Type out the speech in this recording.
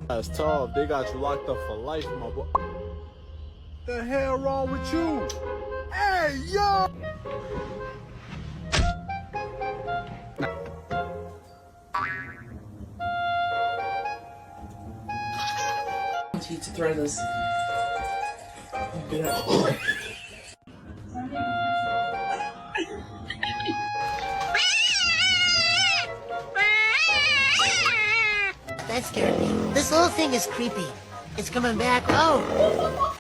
That's tough. They got you locked up for life, my boy. The hell wrong with you? Hey, yo! I want you to throw this. That scared me. This little thing is creepy. It's coming back. Oh!